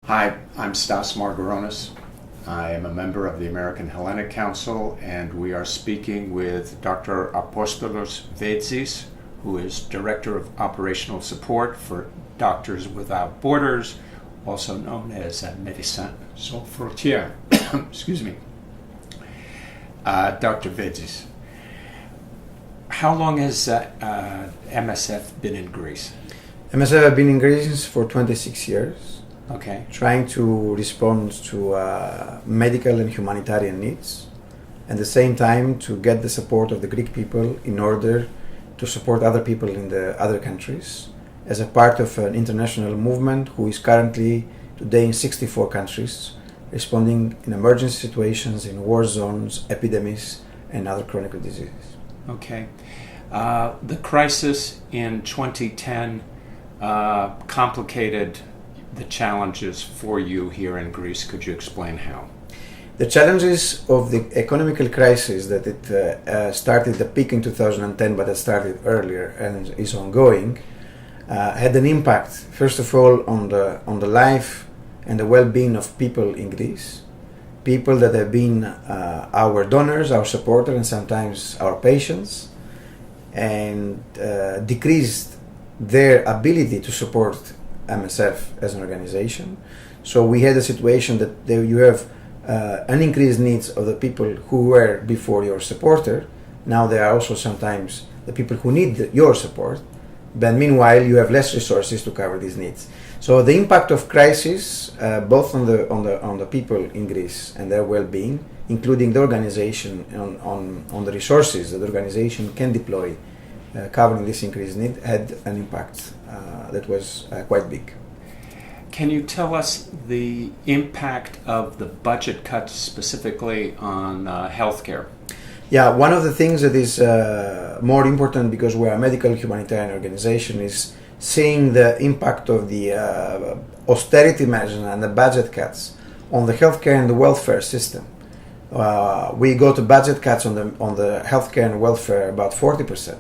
Hi, I'm Stas Margaronis. I am a member of the American Hellenic Council, and we are speaking with Dr. Apostolos Veizis, who is Director of Operational Support for Doctors Without Borders, also known as Médecins Sans Frontières. Excuse me. Dr. Veizis, how long has MSF been in Greece? MSF have been in Greece for 26 years. Okay. Trying to respond to medical and humanitarian needs, and at the same time to get the support of the Greek people in order to support other people in the other countries as a part of an international movement who is currently today in 64 countries, responding in emergency situations, in war zones, epidemics, and other chronic diseases. Okay. The crisis in 2010 complicated the challenges for you here in Greece. Could you explain how? The challenges of the economical crisis that it started the peak in 2010, but it started earlier and is ongoing, had an impact, first of all, on the life and the well-being of people in Greece, people that have been our donors, our supporters, and sometimes our patients, and decreased their ability to support MSF as an organization. So we had a situation that you have an increased needs of the people who were before your supporter. Now there are also sometimes the people who need your support, but meanwhile you have less resources to cover these needs. So the impact of crisis, both on the people in Greece and their well-being, including the organization on the resources that the organization can deploy covering this increased need, had an impact that was quite big. Can you tell us the impact of the budget cuts specifically on healthcare? Yeah, one of the things that is more important, because we are a medical humanitarian organization, is seeing the impact of the austerity measures and the budget cuts on the healthcare and the welfare system. We got budget cuts on the healthcare and welfare about 40%.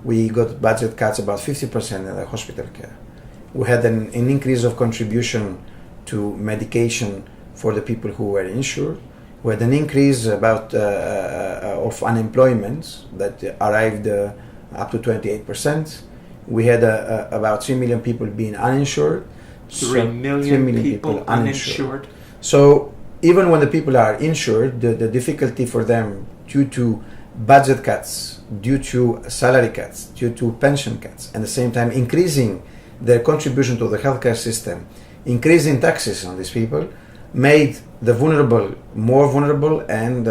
We got budget cuts about 50% in the hospital care. We had an increase of contribution to medication for the people who were insured. We had an increase of unemployment that arrived up to 28%. We had about 3 million people being uninsured. 3 million people uninsured. So even when the people are insured, the difficulty for them due to budget cuts, due to salary cuts, due to pension cuts, and at the same time increasing their contribution to the healthcare system, increasing taxes on these people, made the vulnerable more vulnerable, and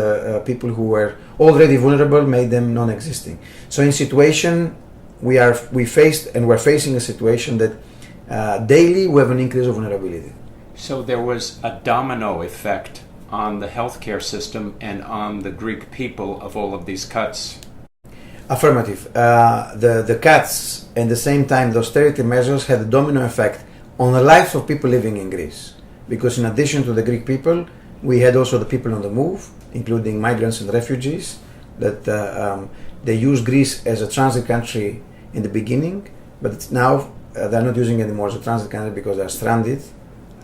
people who were already vulnerable made them non-existing. So in situation, we're facing a situation that daily we have an increase of vulnerability. So there was a domino effect on the healthcare system and on the Greek people of all of these cuts. Affirmative. The cuts and at the same time the austerity measures had a domino effect on the lives of people living in Greece. Because in addition to the Greek people, we had also the people on the move, including migrants and refugees, that they used Greece as a transit country in the beginning, but now they're not using it anymore as a transit country because they're stranded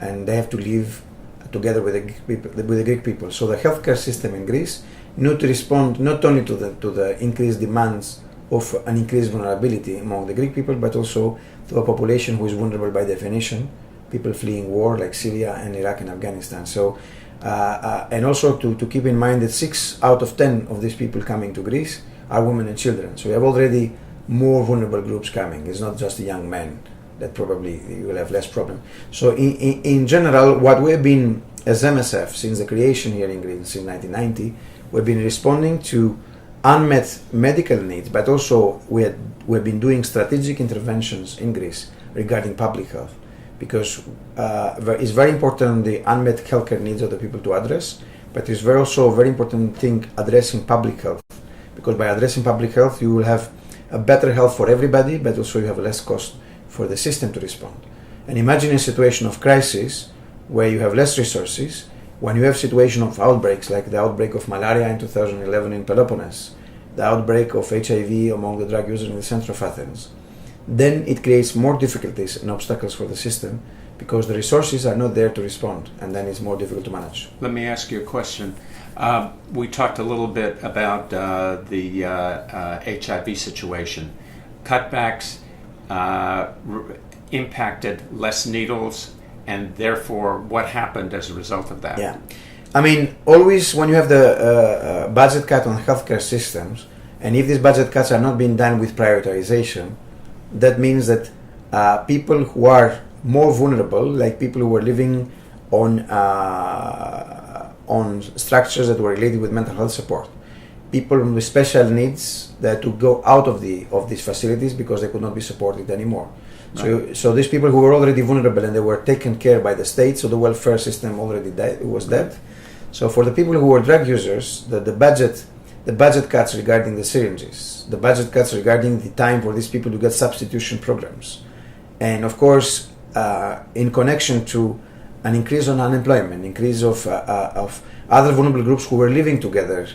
and they have to live together with the Greek people. So the healthcare system in Greece need to respond not only to the increased demands of an increased vulnerability among the Greek people, but also to a population who is vulnerable by definition, people fleeing war like Syria and Iraq and Afghanistan. So, and also to keep in mind that 6 out of 10 of these people coming to Greece are women and children. So we have already more vulnerable groups coming. It's not just the young men that probably will have less problem. So in general, what we've been as MSF since the creation here in Greece in 1990, we've been responding to unmet medical needs, but also we've been doing strategic interventions in Greece regarding public health, because it's very important the unmet healthcare needs of the people to address, but it's also a very important thing addressing public health, because by addressing public health you will have a better health for everybody, but also you have less cost for the system to respond. And imagine a situation of crisis where you have less resources, when you have situation of outbreaks like the outbreak of malaria in 2011 in Peloponnese, the outbreak of HIV among the drug users in the center of Athens, then it creates more difficulties and obstacles for the system because the resources are not there to respond, and then it's more difficult to manage. Let me ask you a question. We talked a little bit about the HIV situation. Cutbacks impacted less needles, and therefore what happened as a result of that? Yeah. I mean, always when you have the budget cut on healthcare systems, and if these budget cuts are not being done with prioritization, that means that people who are more vulnerable, like people who were living on structures that were related with mental health support, people with special needs that had to go out of these facilities because they could not be supported anymore. Right. So these people who were already vulnerable and they were taken care by the state, so the welfare system already was dead. So for the people who were drug users, the budget cuts regarding the syringes, the budget cuts regarding the time for these people to get substitution programs, and of course in connection to an increase on unemployment, increase of other vulnerable groups who were living together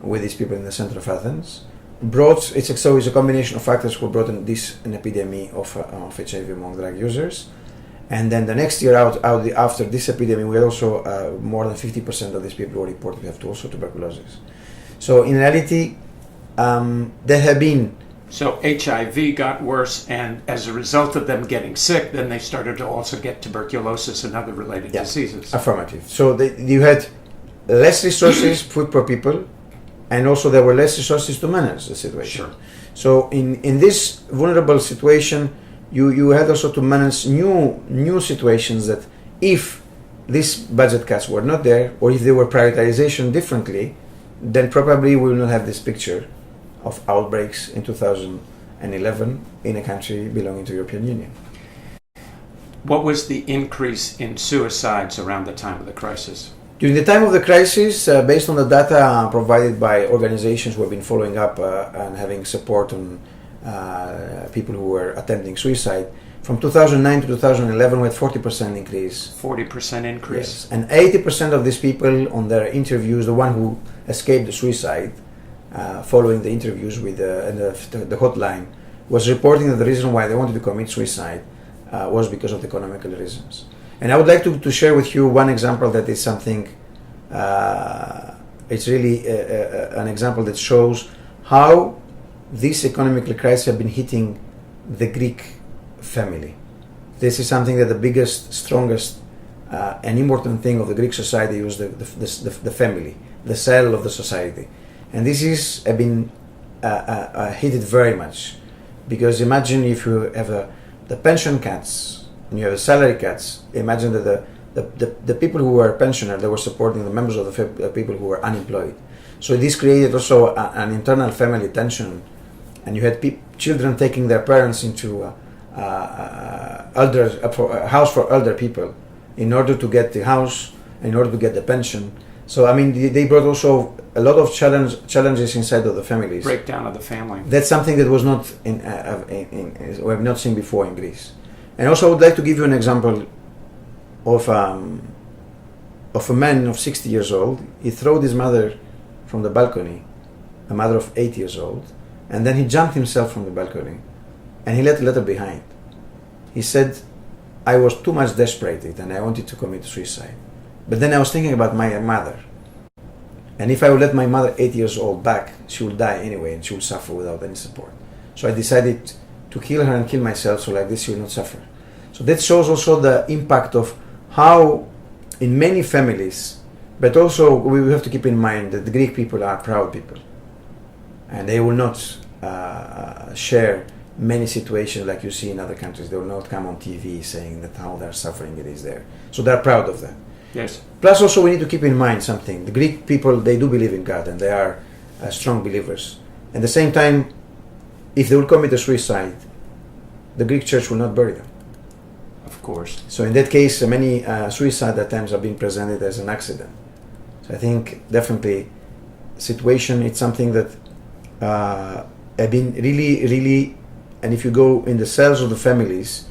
with these people in the center of Athens, it's a combination of factors who brought in an epidemic of HIV among drug users. And then the next year after this epidemic, we had also more than 50% of these people were reported to have also tuberculosis. So in reality, there have been... So HIV got worse, and as a result of them getting sick, then they started to also get tuberculosis and other related diseases. Affirmative. So you had less resources put per people, and also there were less resources to manage the situation. Sure. So in this vulnerable situation, you had also to manage new situations that if these budget cuts were not there, or if they were prioritization differently, then probably we will not have this picture of outbreaks in 2011 in a country belonging to the European Union. What was the increase in suicides around the time of the crisis? During the time of the crisis, based on the data provided by organizations who have been following up and having support on people who were attempting suicide, from 2009 to 2011 we had 40% increase. 40% increase? Yes. And 80% of these people on their interviews, the one who escaped the suicide, following the interviews with the hotline, was reporting that the reason why they wanted to commit suicide was because of economical reasons. And I would like to share with you one example that is something, it's really an example that shows how this economic crisis has been hitting the Greek family. This is something that the biggest, strongest, and important thing of the Greek society was the family, the cell of the society. And this is been hit very much, because imagine if you have the pension cuts and you have the salary cuts. Imagine that the people who were pensioners, they were supporting the members of the people who were unemployed. So this created also an internal family tension, and you had children taking their parents into a house for elder people in order to get the house, in order to get the pension. So I mean, they brought also a lot of challenges inside of the families. Breakdown of the family. That's something that was not we have not seen before in Greece. And also, I would like to give you an example of a man of 60 years old. He threw his mother from the balcony, a mother of 8 years old, and then he jumped himself from the balcony, and he left a letter behind. He said, "I was too much desperate and I wanted to commit suicide. But then I was thinking about my mother. And if I would let my mother, 8 years old, back, she would die anyway and she would suffer without any support. So I decided to kill her and kill myself so like this she will not suffer." So that shows also the impact of how in many families, but also we have to keep in mind that the Greek people are proud people. And they will not share many situations like you see in other countries. They will not come on TV saying that how they're suffering it is there. So they're proud of that. Yes. Plus also we need to keep in mind something. The Greek people, they do believe in God and they are strong believers. At the same time, if they will commit a suicide, the Greek church will not bury them. Of course. So in that case, many suicide attempts are being presented as an accident. So I think definitely situation, it's something that have been really, and if you go in the cells of the families,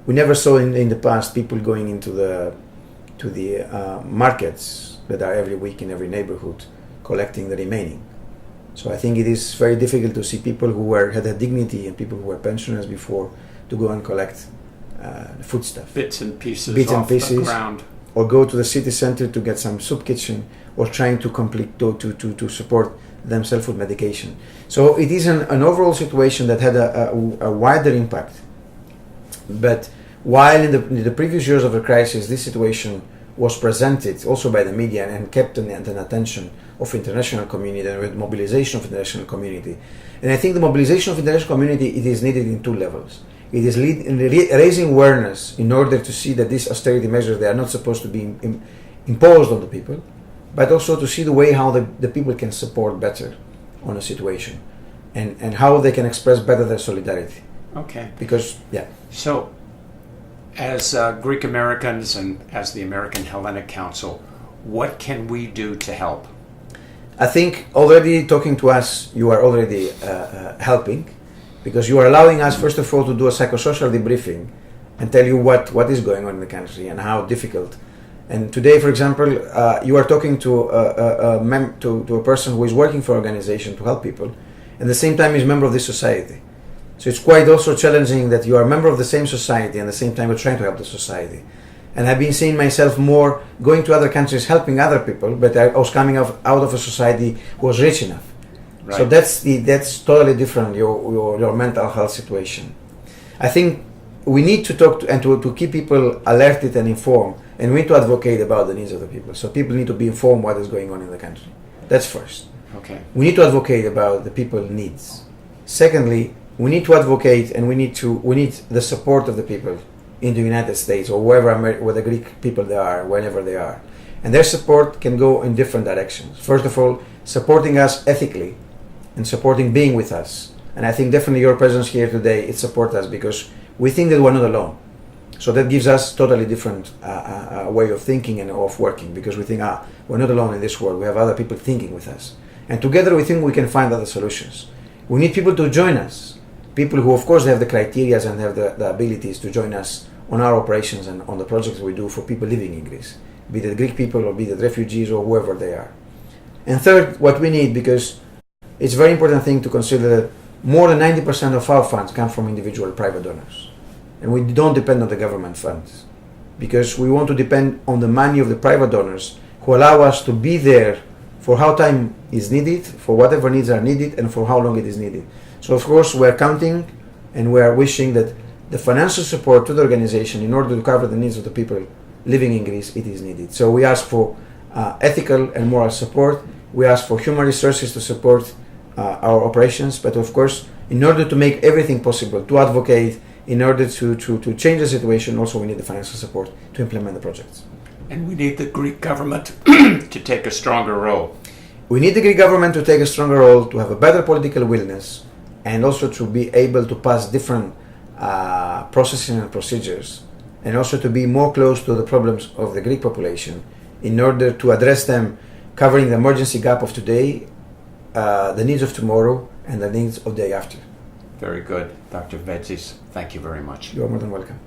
we never saw in the past people going into the markets that are every week in every neighborhood collecting the remaining. So I think it is very difficult to see people who had a dignity and people who were pensioners before to go and collect foodstuff. Bits and pieces Bits and off the pieces. ground. Or go to the city center to get some soup kitchen, or trying to complete to support themselves with medication. So it is an overall situation that had a wider impact. But while in the previous years of the crisis, this situation was presented also by the media and kept in the attention of international community and with mobilization of international community. And I think the mobilization of international community, it is needed in two levels. It is raising awareness in order to see that these austerity measures, they are not supposed to be imposed on the people, but also to see the way how the people can support better on a situation and how they can express better their solidarity. Okay. Because, yeah. So, as Greek Americans and as the American Hellenic Council, what can we do to help? I think already talking to us, you are already helping, because you are allowing us, first of all, to do a psychosocial debriefing and tell you what is going on in the country and how difficult. And today, for example, you are talking to a person who is working for an organization to help people, and at the same time is a member of this society. So it's quite also challenging that you are a member of the same society and at the same time you're trying to help the society. And I've been seeing myself more going to other countries, helping other people, but I was coming out of a society who was rich enough. Right. So that's totally different, your mental health situation. I think we need to talk to keep people alerted and informed, and we need to advocate about the needs of the people. So people need to be informed what is going on in the country. That's first. Okay. We need to advocate about the people's needs. Secondly, we need to advocate and we need the support of the people in the United States or where the Greek people they are, whenever they are. And their support can go in different directions. First of all, supporting us ethically and supporting being with us. And I think definitely your presence here today, it supports us because we think that we're not alone. So that gives us totally different way of thinking and of working, because we think, we're not alone in this world. We have other people thinking with us. And together we think we can find other solutions. We need people to join us. People who, of course, have the criteria and have the abilities to join us on our operations and on the projects we do for people living in Greece, be it Greek people or be it refugees or whoever they are. And third, what we need, because it's a very important thing to consider that more than 90% of our funds come from individual private donors. And we don't depend on the government funds, because we want to depend on the money of the private donors who allow us to be there for how time is needed, for whatever needs are needed, and for how long it is needed. So of course we are counting and we are wishing that the financial support to the organization in order to cover the needs of the people living in Greece, it is needed. So we ask for ethical and moral support. We ask for human resources to support our operations, but of course in order to make everything possible, to advocate, in order to change the situation, also we need the financial support to implement the projects. And we need the Greek government to take a stronger role. We need the Greek government to take a stronger role, to have a better political willingness, and also to be able to pass different processes and procedures, and also to be more close to the problems of the Greek population in order to address them, covering the emergency gap of today, the needs of tomorrow, and the needs of the day after. Very good. Dr. Veizis, thank you very much. You are more than welcome.